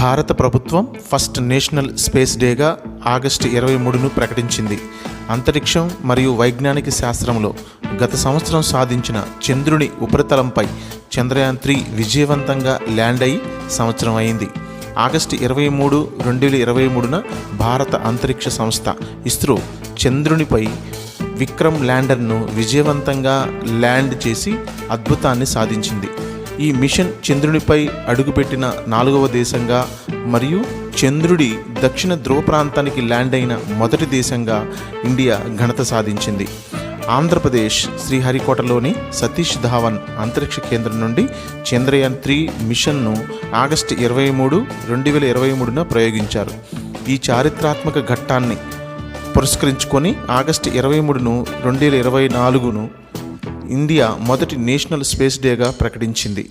భారత ప్రభుత్వం first national space డేగా ఆగస్టు 23ను ప్రకటించింది. అంతరిక్షం మరియు వైజ్ఞానిక శాస్త్రంలో గత సంవత్సరం సాధించిన చంద్రుని ఉపరితలంపై చంద్రయాన్-3 విజయవంతంగా ల్యాండ్ అయి సంవత్సరం అయింది. ఆగస్టు 23, 2023న భారత అంతరిక్ష సంస్థ ఇస్రో చంద్రునిపై విక్రమ్ ల్యాండర్ను విజయవంతంగా ల్యాండ్ చేసి అద్భుతాన్ని సాధించింది. ఈ మిషన్ చంద్రునిపై అడుగుపెట్టిన 4వ దేశంగా మరియు చంద్రుడి దక్షిణ ధ్రువ ప్రాంతానికి ల్యాండ్ అయిన మొదటి దేశంగా ఇండియా ఘనత సాధించింది. ఆంధ్రప్రదేశ్ శ్రీహరికోటలోని సతీష్ ధావన్ అంతరిక్ష కేంద్రం నుండి చంద్రయాన్-3 మిషన్ను ఆగస్టు 23, 2023న ప్రయోగించారు. ఈ చారిత్రాత్మక ఘట్టాన్ని పురస్కరించుకొని ఆగస్టు 23, 2024ను ఇండియా మొదటి నేషనల్ స్పేస్ డేగా ప్రకటించింది.